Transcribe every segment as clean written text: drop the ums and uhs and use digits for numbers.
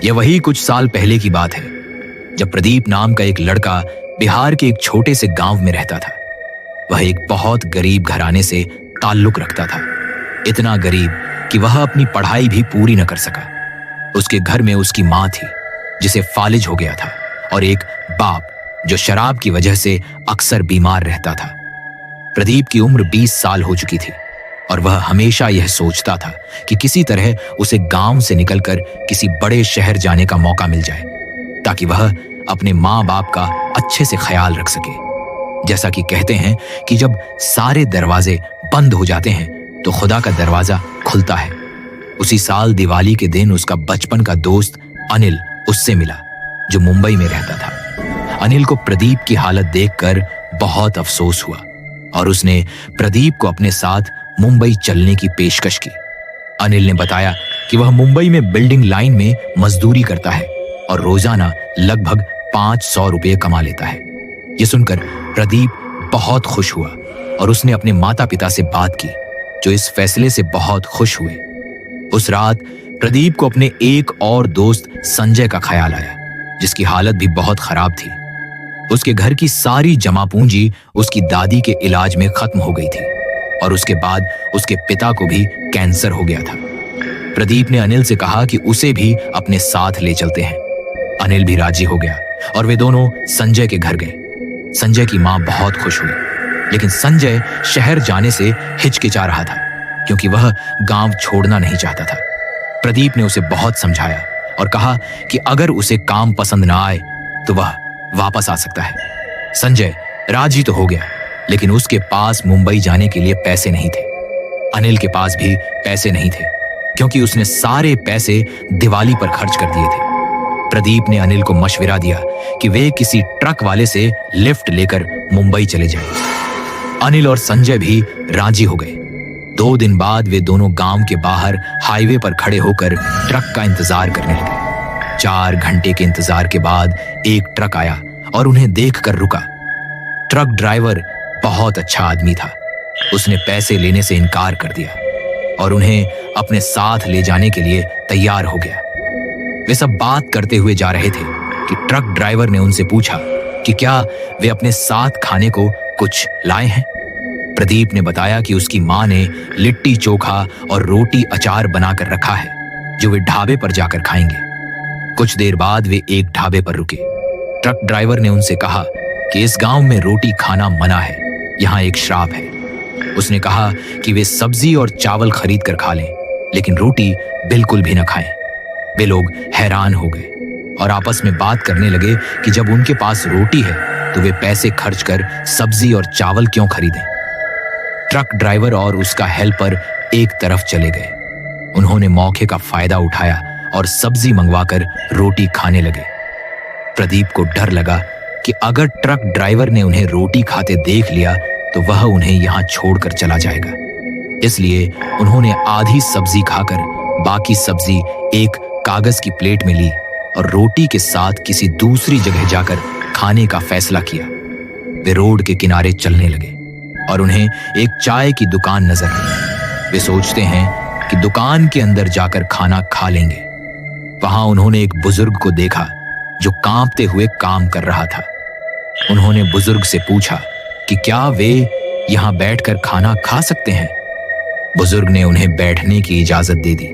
यह वही कुछ साल पहले की बात है जब प्रदीप नाम का एक लड़का बिहार के एक छोटे से गांव में रहता था। वह एक बहुत गरीब घराने से ताल्लुक रखता था, इतना गरीब कि वह अपनी पढ़ाई भी पूरी न कर सका। उसके घर में उसकी माँ थी जिसे फालिज हो गया था और एक बाप जो शराब की वजह से अक्सर बीमार रहता था। प्रदीप की उम्र 20 साल हो चुकी थी और वह हमेशा यह सोचता था कि किसी तरह उसे गांव से निकलकर किसी बड़े शहर जाने का मौका मिल जाए ताकि वह अपने माँ बाप का अच्छे से ख्याल रख सके। जैसा कि कहते हैं कि जब सारे दरवाजे बंद हो जाते हैं तो खुदा का दरवाजा खुलता है। उसी साल दिवाली के दिन उसका बचपन का दोस्त अनिल उससे मिला जो मुंबई में रहता था। अनिल को प्रदीप की हालत देखकर बहुत अफसोस हुआ और उसने प्रदीप को अपने साथ मुंबई चलने की पेशकश की। अनिल ने बताया कि वह मुंबई में बिल्डिंग लाइन में मजदूरी करता है और रोजाना लगभग 500 रुपये कमा लेता है। यह सुनकर प्रदीप बहुत खुश हुआ और उसने अपने माता पिता से बात की जो इस फैसले से बहुत खुश हुए। उस रात प्रदीप को अपने एक और दोस्त संजय का ख्याल आया जिसकी हालत भी बहुत खराब थी। उसके घर की सारी जमा पूंजी उसकी दादी के इलाज में खत्म हो गई थी और उसके बाद उसके पिता को भी कैंसर हो गया था। प्रदीप ने अनिल से कहा कि उसे भी अपने साथ ले चलते हैं। अनिल भी राजी हो गया और वे दोनों संजय के घर गए। संजय की मां बहुत खुश हुई, लेकिन संजय शहर जाने से हिचकिचा रहा था क्योंकि वह गांव छोड़ना नहीं चाहता था। प्रदीप ने उसे बहुत समझाया और कहा कि अगर उसे काम पसंद ना आए तो वह वापस आ सकता है। संजय राजी तो हो गया, लेकिन उसके पास मुंबई जाने के लिए पैसे नहीं थे। अनिल के पास भी पैसे नहीं थे क्योंकि उसने सारे पैसे दिवाली पर खर्च कर दिए थे। प्रदीप ने अनिल को मशविरा दिया कि वे किसी ट्रक वाले से लिफ्ट लेकर मुंबई चले जाएं। अनिल और संजय भी राजी हो गए। 2 दिन बाद वे दोनों गांव के बाहर हाईवे पर खड़े होकर ट्रक का इंतजार करने लगे। 4 घंटे के इंतजार के बाद एक ट्रक आया और उन्हें देखकर रुका। ट्रक ड्राइवर बहुत अच्छा आदमी था। उसने पैसे लेने से इनकार कर दिया और उन्हें अपने साथ ले जाने के लिए तैयार हो गया। वे सब बात करते हुए जा रहे थे कि ट्रक ड्राइवर ने उनसे पूछा कि क्या वे अपने साथ खाने को कुछ लाए हैं। प्रदीप ने बताया कि उसकी मां ने लिट्टी चोखा और रोटी अचार बनाकर रखा है जो वे ढाबे पर जाकर खाएंगे। कुछ देर बाद वे एक ढाबे पर रुके। ट्रक ड्राइवर ने उनसे कहा कि इस गांव में रोटी खाना मना है, यहाँ एक श्राप है। उसने कहा कि वे सब्जी और चावल खरीद कर खा लें, लेकिन रोटी बिल्कुल भी न खाएं। वे लोग हैरान हो गए और आपस में बात करने लगे कि जब उनके पास रोटी है तो वे पैसे खर्च कर सब्जी और चावल क्यों खरीदें। ट्रक ड्राइवर और उसका हेल्पर एक तरफ चले गए। उन्होंने मौके का फायदा उठाया और सब्जी मंगवाकर रोटी खाने लगे। प्रदीप को डर लगा कि अगर ट्रक ड्राइवर ने उन्हें रोटी खाते देख लिया तो वह उन्हें यहां छोड़कर चला जाएगा। इसलिए उन्होंने आधी सब्जी खाकर बाकी सब्जी एक कागज की प्लेट में ली और रोटी के साथ किसी दूसरी जगह जाकर खाने का फैसला किया। वे रोड के किनारे चलने लगे और उन्हें एक चाय की दुकान नजर आई। वे सोचते हैं कि दुकान के अंदर जाकर खाना खा लेंगे। वहां उन्होंने एक बुजुर्ग को देखा जो कांपते हुए काम कर रहा था। उन्होंने बुजुर्ग से पूछा कि क्या वे यहां बैठकर खाना खा सकते हैं। बुजुर्ग ने उन्हें बैठने की इजाजत दे दी।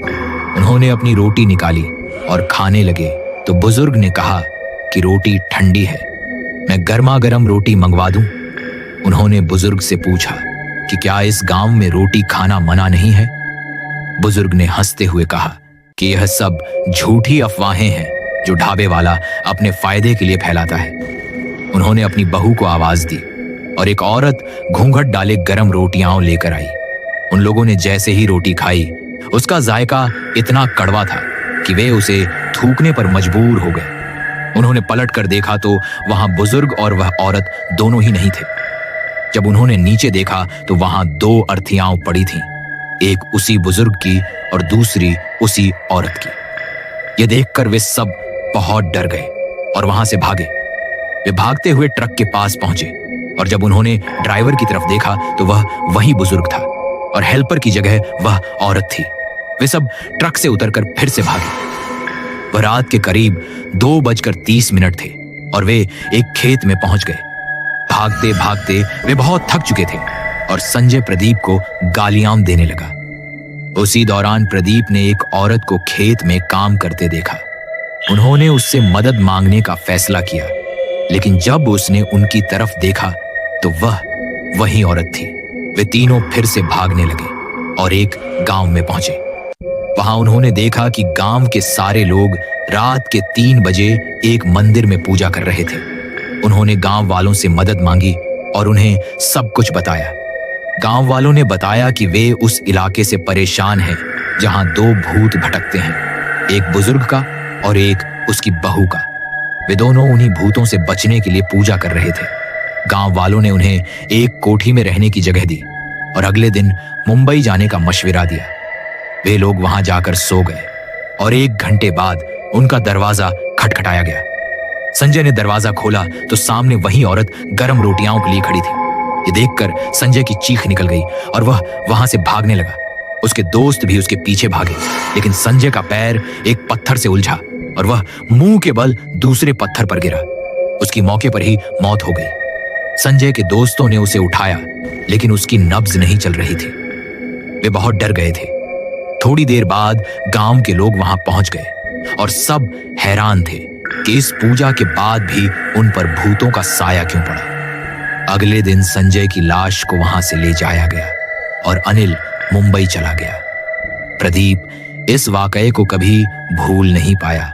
उन्होंने अपनी रोटी निकाली और खाने लगे तो बुजुर्ग ने कहा कि रोटी ठंडी है, मैं गर्मा गर्म रोटी मंगवा दूं। उन्होंने बुजुर्ग से पूछा कि क्या इस गांव में रोटी खाना मना नहीं है। बुजुर्ग ने हंसते हुए कहा कि यह सब झूठी अफवाहें हैं जो ढाबे वाला अपने फायदे के लिए फैलाता है। उन्होंने अपनी बहू को आवाज दी और एक औरत घूंघट डाले गरम रोटियां लेकर आई। उन लोगों ने जैसे ही रोटी खाई उसका जायका इतना कड़वा था कि वे उसे थूकने पर मजबूर हो गए। उन्होंने पलट कर देखा तो वहां बुजुर्ग और वह औरत दोनों ही नहीं थे। जब उन्होंने नीचे देखा तो वहां 2 अर्थियां पड़ी थीं, एक उसी बुजुर्ग की और दूसरी उसी औरत की। यह देखकर वे सब बहुत डर गए और वहां से भागे। वे भागते हुए ट्रक के पास पहुंचे और जब उन्होंने ड्राइवर की तरफ देखा तो वह वही बुजुर्ग था और हेल्पर की जगह वह औरत थी। वे सब ट्रक से उतरकर फिर से भागे। वह रात के करीब 2:30 थे और वे एक खेत में पहुंच गए। भागते भागते वे बहुत थक चुके थे और संजय प्रदीप को गालियां देने लगा। उसी दौरान प्रदीप ने एक औरत को खेत में काम करते देखा। उन्होंने उससे मदद मांगने का फैसला किया, लेकिन जब उसने उनकी तरफ देखा तो वह वही औरत थी। वे तीनों फिर से भागने लगे और एक गांव में पहुंचे। वहां उन्होंने देखा कि गांव के सारे लोग रात के 3 बजे एक मंदिर में पूजा कर रहे थे। उन्होंने गांव वालों से मदद मांगी और उन्हें सब कुछ बताया। गांव वालों ने बताया कि वे उस इलाके से परेशान हैं जहां 2 भूत भटकते हैं, एक बुजुर्ग का और एक उसकी बहू का। वे दोनों उन्हीं भूतों से बचने के लिए पूजा कर रहे थे। गांव वालों ने उन्हें एक कोठी में रहने की जगह दी और अगले दिन मुंबई जाने का मशविरा दिया। वे लोग वहां जाकर सो गए और 1 घंटे बाद उनका दरवाजा खटखटाया गया। संजय ने दरवाजा खोला तो सामने वही औरत गर्म रोटियां के लिए खड़ी थी। ये देखकर संजय की चीख निकल गई और वह वहां से भागने लगा। उसके दोस्त भी उसके पीछे भागे, लेकिन संजय का पैर एक पत्थर से उलझा और वह मुंह के बल दूसरे पत्थर पर गिरा। उसकी मौके पर ही मौत हो गई। संजय के दोस्तों ने उसे उठाया, लेकिन उसकी नब्ज नहीं चल रही थी। वे बहुत डर गए थे। थोड़ी देर बाद गांव के लोग वहां पहुंच गए और सब हैरान थे कि इस पूजा के बाद भी उन पर भूतों का साया क्यों पड़ा। अगले दिन संजय की लाश को वहां से ले जाया गया और अनिल मुंबई चला गया। प्रदीप इस वाकये को कभी भूल नहीं पाया